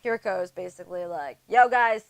Kiriko is basically like, yo guys,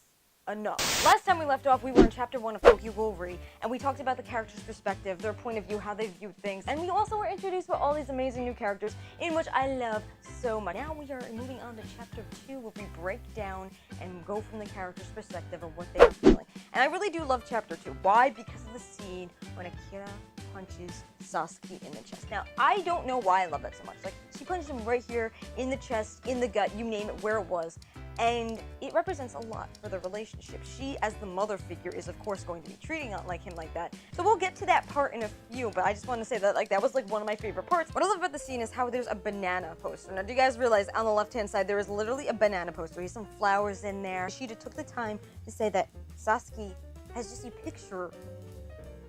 enough. Last time we left off, we were in chapter 1 of Tokyo Ghoul, and we talked about the characters' perspective, their point of view, how they viewed things, and we also were introduced to all these amazing new characters, in which I love so much. Now we are moving on to chapter 2, where we break down and go from the characters' perspective of what they are feeling. And I really do love chapter 2. Why? Because of the scene when Akira punches Sasuke in the chest. Now, I don't know why I love that so much. Like, she punched him right here, in the chest, in the gut, you name it, where it was. And it represents a lot for the relationship. She, as the mother figure, is of course going to be treating him like that. So we'll get to that part in a few, but I just want to say that that was one of my favorite parts. What I love about the scene is how there's a banana poster. Now, do you guys realize on the left-hand side there is literally a banana poster? There's some flowers in there. Ishida took the time to say that Sasuke has just a picture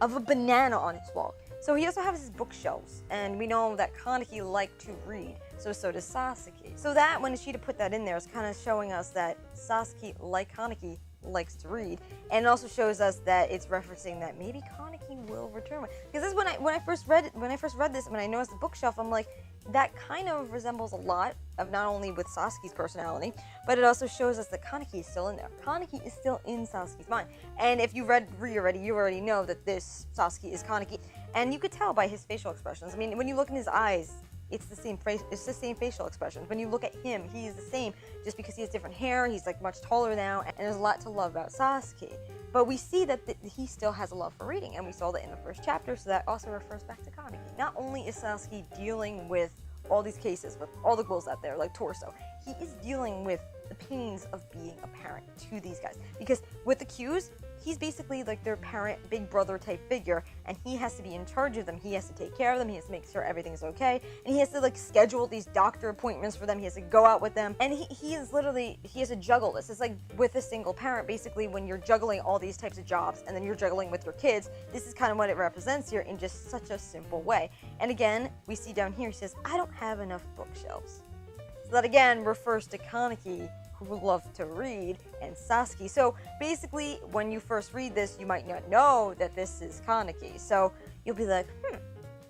of a banana on his wall. So he also has his bookshelves, and we know that Kaneki liked to read, so does Sasuke. So that, when Ishida put that in there, is kind of showing us that Sasuke, like Kaneki, likes to read, and it also shows us that it's referencing that maybe Kaneki will return. Because this is when I first read this, when I noticed the bookshelf, I'm like, that kind of resembles a lot of not only with Sasuke's personality, but it also shows us that Kaneki is still in there. Kaneki is still in Sasuke's mind. And if you read Ri already, you already know that this Sasuke is Kaneki. And you could tell by his facial expressions. I mean, when you look in his eyes, it's the same facial expressions. When you look at him, he is the same, just because he has different hair, he's like much taller now, and there's a lot to love about Sasuke. But we see that he still has a love for reading, and we saw that in the first chapter, so that also refers back to Kaneki. Not only is Sasuke dealing with all these cases, with all the ghouls out there, like Torso, he is dealing with the pains of being a parent to these guys. Because with the Qs, he's basically like their parent, big brother type figure, and he has to be in charge of them. He has to take care of them. He has to make sure everything's okay, and he has to like schedule these doctor appointments for them. He has to go out with them, and he has to juggle this. It's like with a single parent, basically, when you're juggling all these types of jobs, and then you're juggling with your kids. This is kind of what it represents here in just such a simple way. And again, we see down here, he says, "I don't have enough bookshelves." So that again refers to Kaneki, who loves to read, and Sasuke. So basically, when you first read this, you might not know that this is Kaneki. So you'll be like,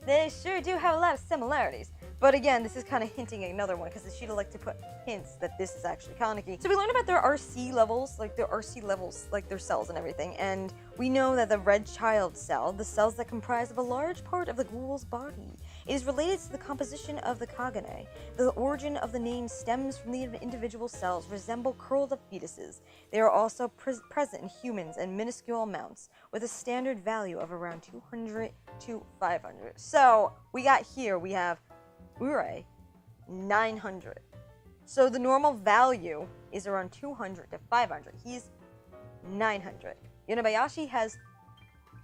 they sure do have a lot of similarities. But again, this is kind of hinting at another one, because Ishida like to put hints that this is actually Kaneki. So we learned about their RC levels, like their cells and everything. And we know that the red child cell, the cells that comprise of a large part of the ghoul's body, is related to the composition of the Kagane. The origin of the name stems from the individual cells resemble curled-up fetuses. They are also present in humans in minuscule amounts, with a standard value of around 200 to 500. So we have Urei, 900. So the normal value is around 200 to 500. He's 900. Yonebayashi has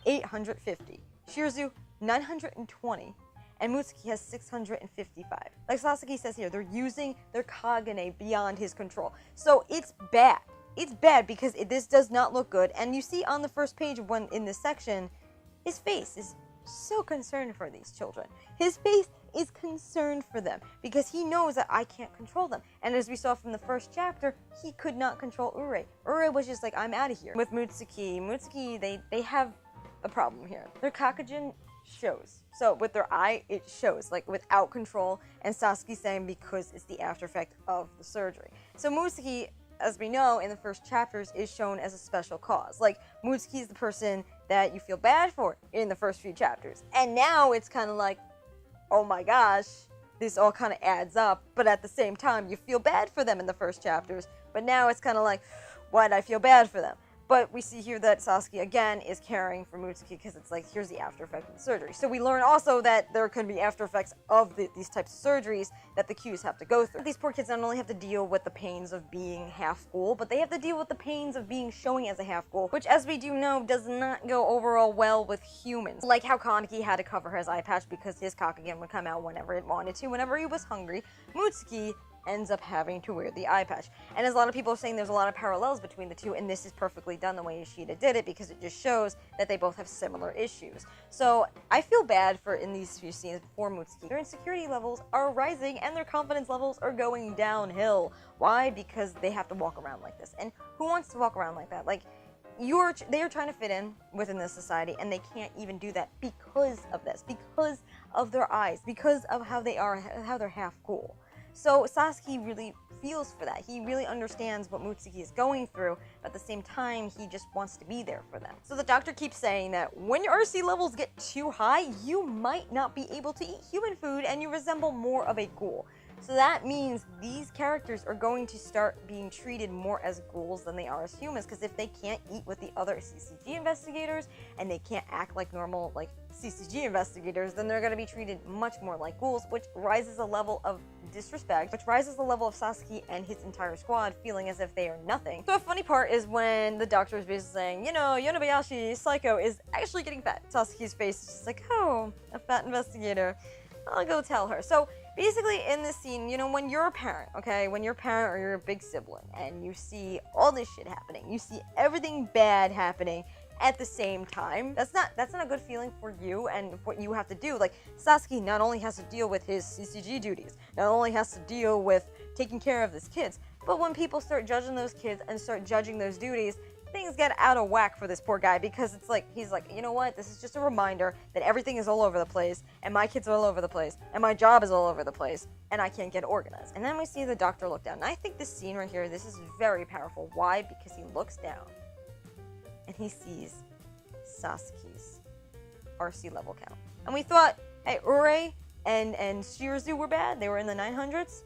850. Shirazu, 920. And Mutsuki has 655. Like Sasuke says here, they're using their Kagane beyond his control. So it's bad. It's bad because this does not look good. And you see on the first page in this section, his face is so concerned for these children. His face is concerned for them because he knows that I can't control them. And as we saw from the first chapter, he could not control Urei. Urei was just like, I'm out of here. With Mutsuki, they have a problem here. Their Kakujin shows. So with their eye, it shows, like without control, and Sasuke saying because it's the after effect of the surgery. So Mutsuki, as we know in the first chapters, is shown as a special cause. Like, Mutsuki is the person that you feel bad for in the first few chapters. And now it's kind of like, oh my gosh, this all kind of adds up, but at the same time, you feel bad for them in the first chapters, but now it's kind of like, why'd I feel bad for them? But we see here that Sasuke, again, is caring for Mutsuki because it's like, here's the after effect of the surgery. So we learn also that there can be after effects of these types of surgeries that the Qs have to go through. These poor kids not only have to deal with the pains of being half ghoul, but they have to deal with the pains of being showing as a half ghoul, which, as we do know, does not go overall well with humans. Like how Kaneki had to cover his eye patch because his Kakugen would come out whenever it wanted to, whenever he was hungry. Mutsuki ends up having to wear the eye patch. And as a lot of people are saying, there's a lot of parallels between the two, and this is perfectly done the way Ishida did it because it just shows that they both have similar issues. So I feel bad in these few scenes for Mutsuki. Their insecurity levels are rising and their confidence levels are going downhill. Why? Because they have to walk around like this. And who wants to walk around like that? Like, they are trying to fit in within this society, and they can't even do that because of this, because of their eyes, because of how they're half ghoul. So Sasuke really feels for that. He really understands what Mutsuki is going through, but at the same time, he just wants to be there for them. So the doctor keeps saying that when your RC levels get too high, you might not be able to eat human food and you resemble more of a ghoul. So that means these characters are going to start being treated more as ghouls than they are as humans, because if they can't eat with the other CCG investigators and they can't act like normal like CCG investigators, then they're going to be treated much more like ghouls, which rises a level of disrespect, which rises the level of Sasuke and his entire squad feeling as if they are nothing. So a funny part is when the doctor is basically saying, you know, Yonebayashi Psycho is actually getting fat. Sasuke's face is just like, oh, a fat investigator. I'll go tell her. So basically in this scene, you know, when you're a parent, okay, when you're a parent or you're a big sibling and you see all this shit happening, you see everything bad happening at the same time, that's not a good feeling for you and what you have to do. Like, Sasuke not only has to deal with his CCG duties, not only has to deal with taking care of his kids, but when people start judging those kids and start judging those duties, things get out of whack for this poor guy, because it's like, he's like, you know what, this is just a reminder that everything is all over the place, and my kids are all over the place, and my job is all over the place, and I can't get organized. And then we see the doctor look down, and I think this scene right here, this is very powerful. Why? Because he looks down, and he sees Sasuke's RC level count. And we thought, hey, Ure and Shirazu were bad, they were in the 900s.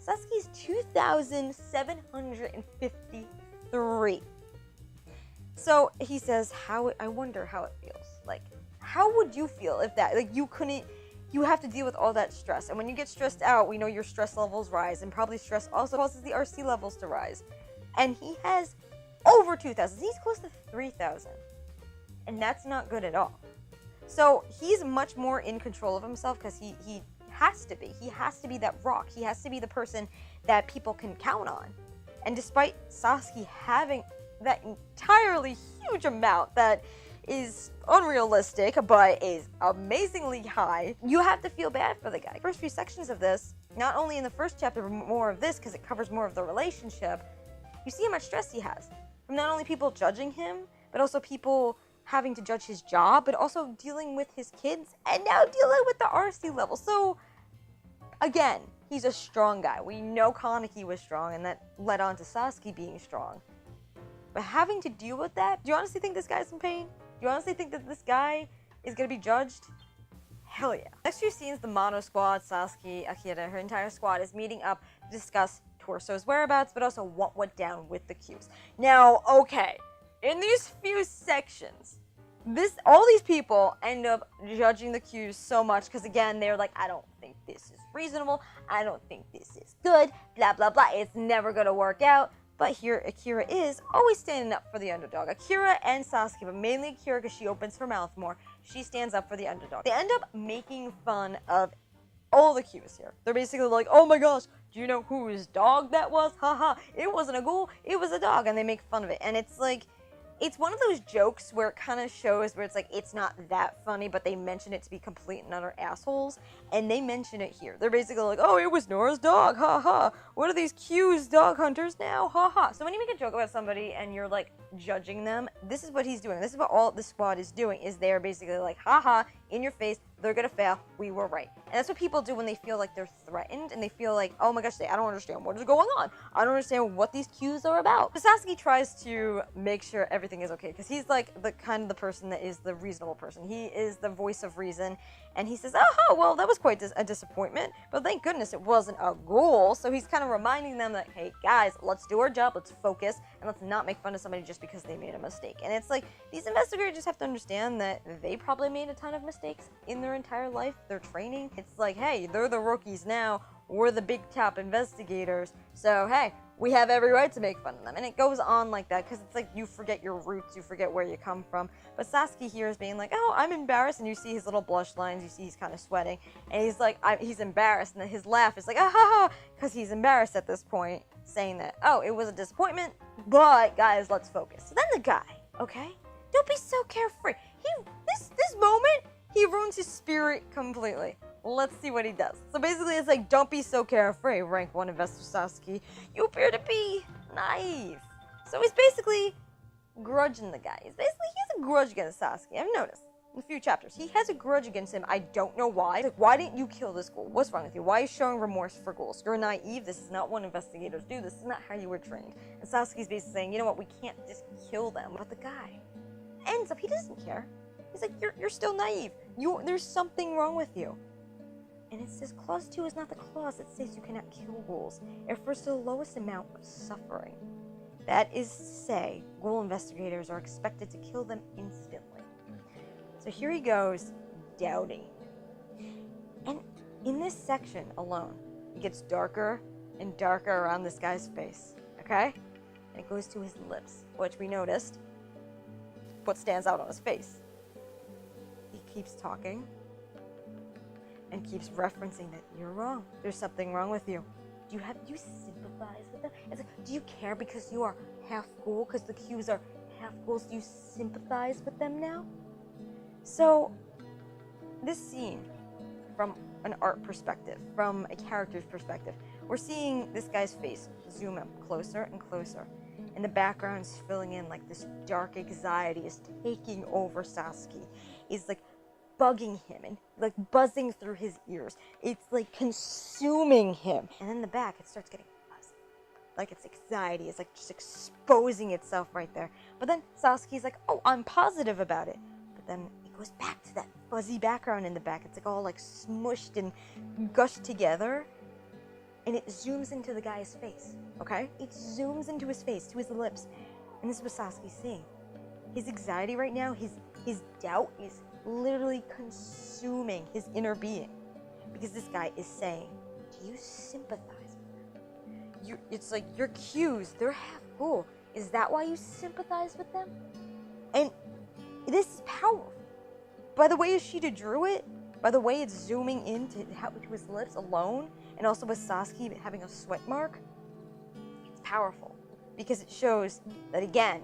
Sasuke's 2,753. So he says, I wonder how it feels. Like, how would you feel if that, like, you have to deal with all that stress. And when you get stressed out, we know your stress levels rise, and probably stress also causes the RC levels to rise. And he has over 2,000. He's close to 3,000. And that's not good at all. So he's much more in control of himself because he has to be. He has to be that rock. He has to be the person that people can count on. And despite Sasuke having that entirely huge amount that is unrealistic but is amazingly high, you have to feel bad for the guy. First few sections of this, not only in the first chapter, but more of this because it covers more of the relationship, you see how much stress he has. From not only people judging him, but also people having to judge his job, but also dealing with his kids, and now dealing with the RC level. So, again, he's a strong guy. We know Kaneki was strong, and that led on to Sasuke being strong. But having to deal with that, do you honestly think this guy's in pain? Do you honestly think that this guy is going to be judged? Hell yeah. Next few scenes, the Mado squad, Sasuke, Akira, her entire squad is meeting up to discuss Torso's whereabouts, but also what went down with the Qs. Now, okay, in these few sections, all these people end up judging the Qs so much because, again, they're like, I don't think this is reasonable, I don't think this is good, blah, blah, blah, it's never going to work out. But here, Akira is always standing up for the underdog. Akira and Sasuke, but mainly Akira because she opens her mouth more, she stands up for the underdog. They end up making fun of all the Qs here. They're basically like, oh my gosh, do you know whose dog that was? Haha, it wasn't a ghoul, it was a dog. And they make fun of it. And it's like, it's one of those jokes where it kind of shows where it's like, it's not that funny, but they mention it to be complete and utter assholes. And they mention it here. They're basically like, oh, it was Nora's dog, haha. What are these Q's dog hunters now, haha. So when you make a joke about somebody and you're like judging them, this is what he's doing. This is what all the squad is doing, is they're basically like, haha, in your face, they're gonna fail, we were right. And that's what people do when they feel like they're threatened and they feel like, oh my gosh, I don't understand what is going on. I don't understand what these Qs are about. But Sasuke tries to make sure everything is okay because he's like the kind of the person that is the reasonable person. He is the voice of reason, and he says, oh, well, that was quite a disappointment, but thank goodness it wasn't a ghoul. So he's kind of reminding them that, hey guys, let's do our job, let's focus, and let's not make fun of somebody just because they made a mistake. And it's like, these investigators just have to understand that they probably made a ton of mistakes in their entire life, their training. It's like, hey, they're the rookies now, we're the big top investigators, so hey, we have every right to make fun of them. And it goes on like that because it's like you forget your roots, you forget where you come from. But Sasuke here is being like, oh, I'm embarrassed, and you see his little blush lines, you see he's kind of sweating, and he's like, he's embarrassed, and then his laugh is like, ah ha ha, because he's embarrassed at this point, saying that, oh, it was a disappointment, but guys, let's focus. So then the guy, okay, don't be so carefree. This moment, he ruins his spirit completely. Let's see what he does. So basically, it's like, don't be so carefree, rank 1 investor Sasuke. You appear to be naive. So he's basically grudging the guy. He has a grudge against Sasuke. I've noticed. in a few chapters. He has a grudge against him. I don't know why. Like, why didn't you kill this ghoul? What's wrong with you? Why are you showing remorse for ghouls? You're naive. This is not what investigators do. This is not how you were trained. And Sasuke's basically saying, you know what, we can't just kill them. But the guy ends up, he doesn't care. He's like, you're still naive. There's something wrong with you. And it says clause 2 is not the clause that says you cannot kill ghouls. It refers to the lowest amount of suffering. That is to say, ghoul investigators are expected to kill them instantly. So here he goes, doubting. And in this section alone, it gets darker and darker around this guy's face, okay? And it goes to his lips, which we noticed what stands out on his face. He keeps talking and keeps referencing that you're wrong. There's something wrong with you. Do you sympathize with them? It's like, do you care because you are half ghoul, because the Qs are half ghouls? Do you sympathize with them now? So, this scene, from an art perspective, from a character's perspective, we're seeing this guy's face zoom up closer and closer. And the background's filling in like this dark anxiety is taking over Sasuke. It's like bugging him and like buzzing through his ears. It's like consuming him. And in the back, it starts getting fuzzy. Like it's anxiety. It's like just exposing itself right there. But then Sasuke's like, oh, I'm positive about it. But then it goes back to that fuzzy background in the back. It's like all like smushed and gushed together. And it zooms into the guy's face, okay? It zooms into his face, to his lips. And this is what Sasuke's seeing. His anxiety right now, his doubt is literally consuming his inner being. Because this guy is saying, do you sympathize with them? It's like, your Qs, they're half ghoul. Is that why you sympathize with them? And this is powerful. By the way Ishida drew it, by the way it's zooming into to his lips alone, and also with Sasuke having a sweat mark, it's powerful. Because it shows that, again,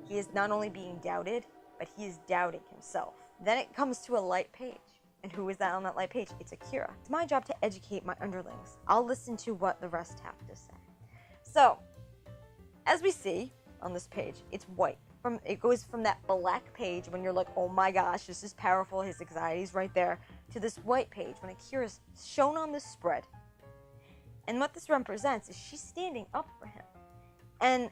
he is not only being doubted, but he is doubting himself. Then it comes to a light page. And who is that on that light page? It's Akira. It's my job to educate my underlings. I'll listen to what the rest have to say. So, as we see on this page, it's white. It goes from that black page when you're like, oh my gosh, this is powerful, his anxiety's right there, to this white page when Akira's shown on this spread. And what this represents is she's standing up for him. And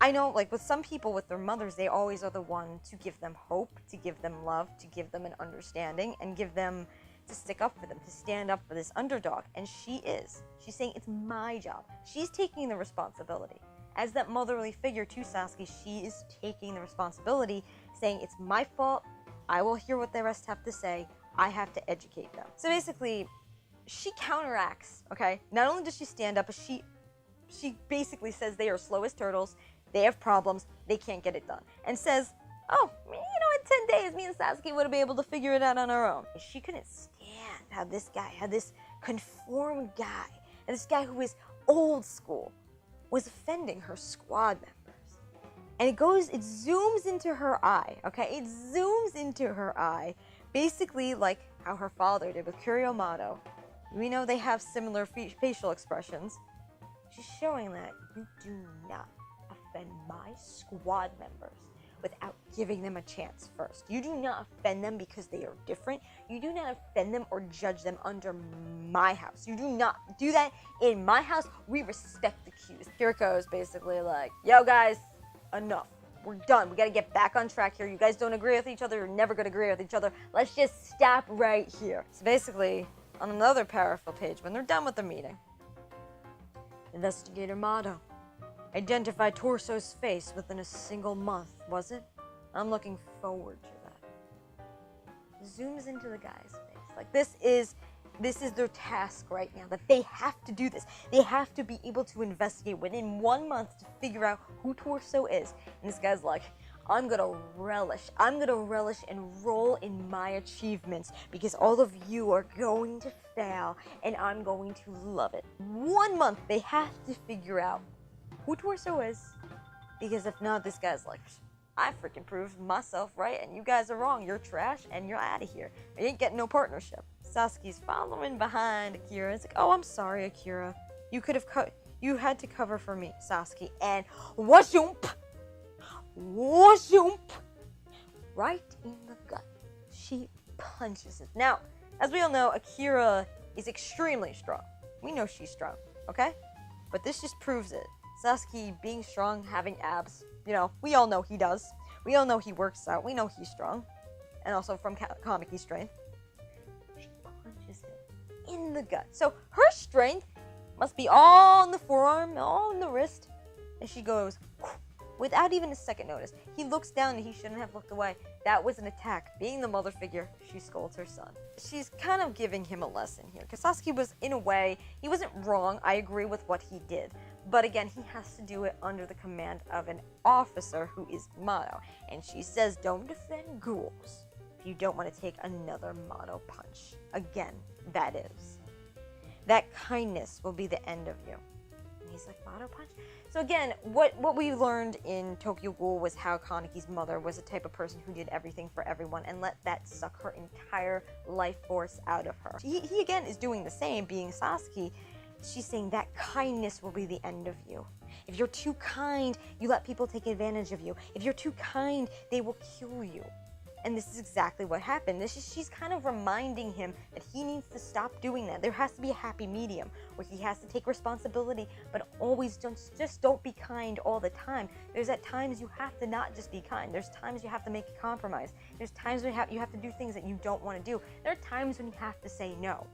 I know, like, with some people, with their mothers, they always are the one to give them hope, to give them love, to give them an understanding, and give them, to stick up for them, to stand up for this underdog. And she is. She's saying, it's my job. She's taking the responsibility. As that motherly figure to Sasuke, she is taking the responsibility, saying, it's my fault, I will hear what the rest have to say, I have to educate them. So basically, she counteracts, okay? Not only does she stand up, but she basically says they are slow as turtles, they have problems, they can't get it done. And says, oh, you know, in 10 days, me and Sasuke would have been able to figure it out on our own. She couldn't stand how this guy, how this conformed guy, and this guy who is old school, was offending her squad members. And it zooms into her eye, okay? It zooms into her eye, basically like how her father did with Akira Mado. We know they have similar facial expressions. She's showing that you do not offend my squad members without giving them a chance first. You do not offend them because they are different. You do not offend them or judge them under my house. You do not do that in my house. We respect the Qs. Kiriko's basically like, yo guys, enough. We're done. We gotta get back on track here. You guys don't agree with each other. You're never gonna agree with each other. Let's just stop right here. So basically, on another powerful page, when they're done with the meeting, Investigator Mado. Identify Torso's face within a single month, was it? I'm looking forward to that. Zooms into the guy's face. Like, this is their task right now, that they have to do this. They have to be able to investigate within 1 month to figure out who Torso is. And this guy's like, I'm gonna relish and roll in my achievements because all of you are going to fail and I'm going to love it. 1 month, they have to figure out who Torso is, because if not, this guy's like, I freaking proved myself right and you guys are wrong. You're trash and you're out of here. You ain't getting no partnership. Sasuke's following behind Akira. It's like, oh, I'm sorry, Akira. You had to cover for me, Sasuke. And washoomp, right in the gut. she punches it. Now, as we all know, Akira is extremely strong. We know she's strong, okay? But this just proves it. Sasuke being strong, having abs, you know, we all know he does. We all know he works out. We know he's strong. And also from Kaneki's strength. She punches it in the gut. So her strength must be all in the forearm, all in the wrist. And she goes, without even a second notice. He looks down and he shouldn't have looked away. That was an attack. Being the mother figure, she scolds her son. She's kind of giving him a lesson here. Because Sasuke was, in a way, he wasn't wrong. I agree with what he did. But again, he has to do it under the command of an officer who is Mado. And she says, don't defend ghouls if you don't want to take another Mado punch. Again, that is. That kindness will be the end of you. And he's like, Mado punch? So again, what we learned in Tokyo Ghoul was how Kaneki's mother was a type of person who did everything for everyone and let that suck her entire life force out of her. He again is doing the same, being Sasuke. She's saying that kindness will be the end of you. If you're too kind, you let people take advantage of you. If you're too kind, they will kill you. And this is exactly what happened. She's kind of reminding him that he needs to stop doing that. There has to be a happy medium where he has to take responsibility, but always just don't be kind all the time. There's at times you have to not just be kind. There's times you have to make a compromise. There's times when you have to do things that you don't want to do. There are times when you have to say no.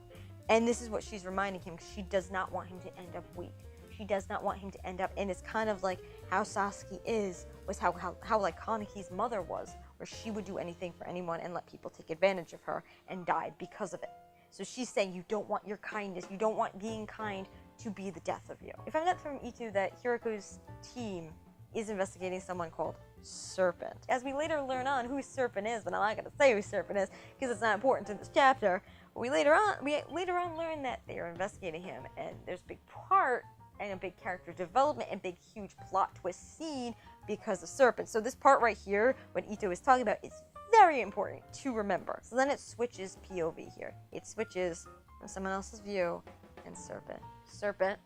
And this is what she's reminding him, because she does not want him to end up weak. She does not want him to end up, and it's kind of like how Sasuke was how like Kaneki's mother was, where she would do anything for anyone and let people take advantage of her and died because of it. So she's saying you don't want your kindness, you don't want being kind to be the death of you. We found out from Ito that Hiriko's team is investigating someone called Serpent. As we later learn on who Serpent is, but I'm not going to say who Serpent is because it's not important to this chapter. We later on learn that they are investigating him, and there's a big part and a big character development and big huge plot twist scene because of Serpent. So this part right here, what Ito is talking about, is very important to remember. So then it switches POV here. It switches from someone else's view and Serpent. Serpent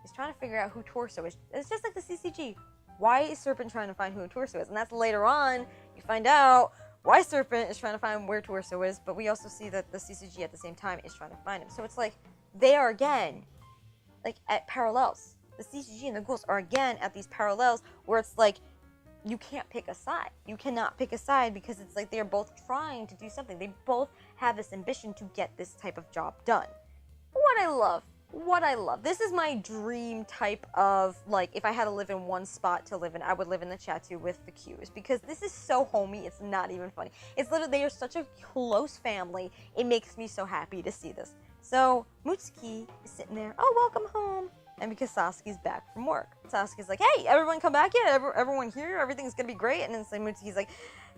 is trying to figure out who Torso is. It's just like the CCG. Why is Serpent trying to find who Torso is? And that's later on, you find out why Serpent is trying to find where Torso is, but we also see that the CCG at the same time is trying to find him. So it's like, they are again, like, at parallels. The CCG and the ghouls are again at these parallels where it's like, you can't pick a side. You cannot pick a side because it's like they're both trying to do something. They both have this ambition to get this type of job done. What I love. This is my dream type of, like, if I had to live in one spot to live in, I would live in the Chatu with the Qs, because this is so homey, it's not even funny. It's literally, they are such a close family. It makes me so happy to see this. So, Mutsuki is sitting there, oh, welcome home. And because Sasuke's back from work. Sasuke's like, hey, everyone come back yet? Everyone here? Everything's gonna be great? And then Mutsuki's like,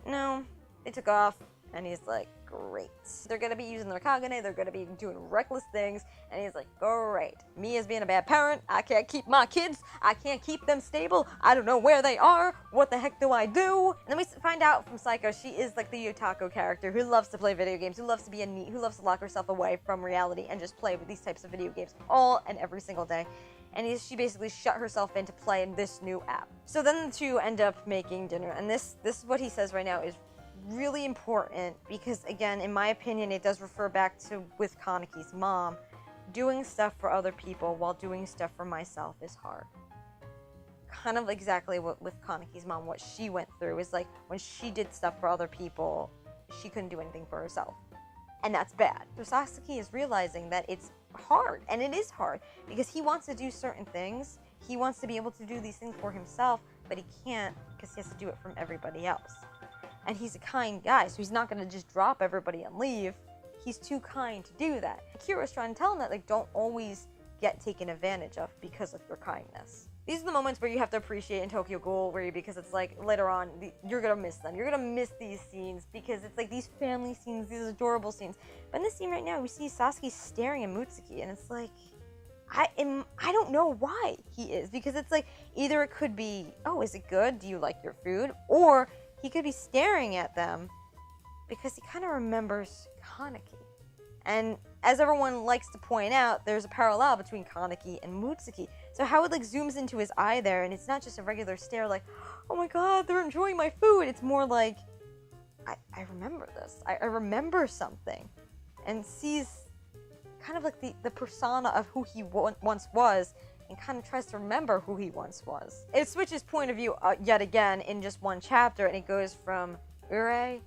no, they took off. And he's like, great. They're gonna be using their Kagane, they're gonna be doing reckless things. And he's like, great. Me as being a bad parent, I can't keep my kids, I can't keep them stable, I don't know where they are, what the heck do I do? And then we find out from Psycho, she is like the otaku character who loves to play video games, who loves to be a NEET, who loves to lock herself away from reality and just play with these types of video games all and every single day. And she basically shut herself in to play in this new app. So then the two end up making dinner, and this is what he says right now is really important, because again, in my opinion, it does refer back to with Kaneki's mom. Doing stuff for other people while doing stuff for myself is hard. Kind of exactly what with Kaneki's mom, what she went through is like when she did stuff for other people, she couldn't do anything for herself. And that's bad. So Sasuke is realizing that it's hard, and it is hard, because he wants to do certain things. He wants to be able to do these things for himself, but he can't because he has to do it from everybody else. And he's a kind guy, so he's not going to just drop everybody and leave. He's too kind to do that. Akira's trying to tell him that, like, don't always get taken advantage of because of your kindness. These are the moments where you have to appreciate in Tokyo Ghoul, because it's like, later on, you're going to miss them. You're going to miss these scenes, because it's like these family scenes, these adorable scenes. But in this scene right now, we see Sasuke staring at Mutsuki, and it's like, I don't know why he is, because it's like, either it could be, oh, is it good? Do you like your food? Or he could be staring at them because he kind of remembers Kaneki. And as everyone likes to point out, there's a parallel between Kaneki and Mutsuki. So how it like zooms into his eye there, and it's not just a regular stare like, oh my god, they're enjoying my food. It's more like, I remember this. I remember something. And sees kind of like the persona of who he once was, and kind of tries to remember who he once was. It switches point of view yet again in just one chapter, and it goes from Ure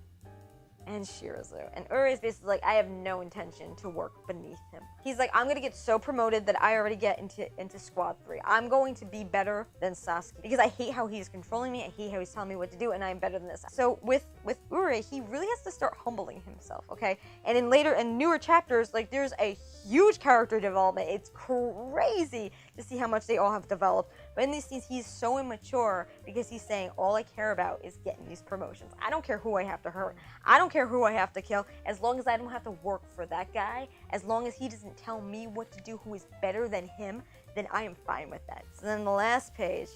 and Shirazu. And Ure is basically like, I have no intention to work beneath him. He's like, I'm gonna get so promoted that I already get into Squad 3. I'm going to be better than Sasuke because I hate how he's controlling me. I hate how he's telling me what to do, and I'm better than this. So with Ure, he really has to start humbling himself, okay? And in later and newer chapters, like, there's a huge character development. It's crazy to see how much they all have developed. But in these scenes, he's so immature because he's saying, all I care about is getting these promotions. I don't care who I have to hurt. I don't care who I have to kill. As long as I don't have to work for that guy, as long as he doesn't tell me what to do who is better than him, then I am fine with that. So then the last page,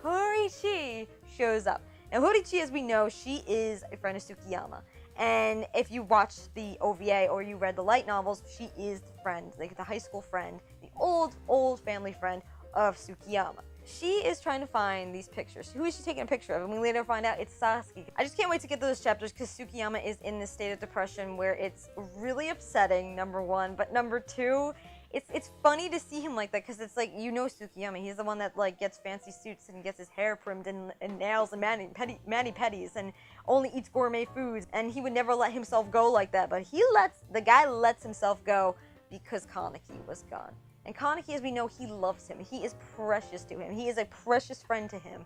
Horichi shows up. Now Horichi, as we know, she is a friend of Tsukiyama. And if you watched the OVA or you read the light novels, she is the friend, like the high school friend, the old family friend of Tsukiyama. She is trying to find these pictures. Who is she taking a picture of? And we later find out it's Sasuke. I just can't wait to get those chapters because Tsukiyama is in this state of depression where it's really upsetting, number one. But number two, it's funny to see him like that because it's like, you know Tsukiyama. He's the one that like gets fancy suits and gets his hair primed and nails and mani-pedis and only eats gourmet foods. And he would never let himself go like that. But the guy lets himself go because Kaneki was gone. And Kaneki, as we know, he loves him. He is precious to him. He is a precious friend to him.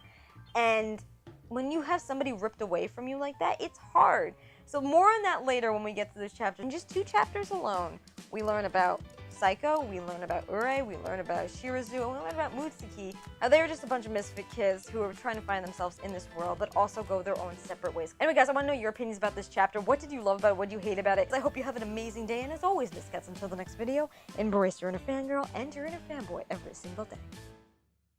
And when you have somebody ripped away from you like that, it's hard. So more on that later when we get to those chapters. In just 2 chapters alone, we learn about Psycho, we learn about Ure, we learn about Shirazu, and we learn about Mutsuki. Now, they're just a bunch of misfit kids who are trying to find themselves in this world, but also go their own separate ways. Anyway, guys, I want to know your opinions about this chapter. What did you love about it? What did you hate about it? I hope you have an amazing day, and as always, Miscats, until the next video, embrace your inner fangirl and your inner fanboy every single day.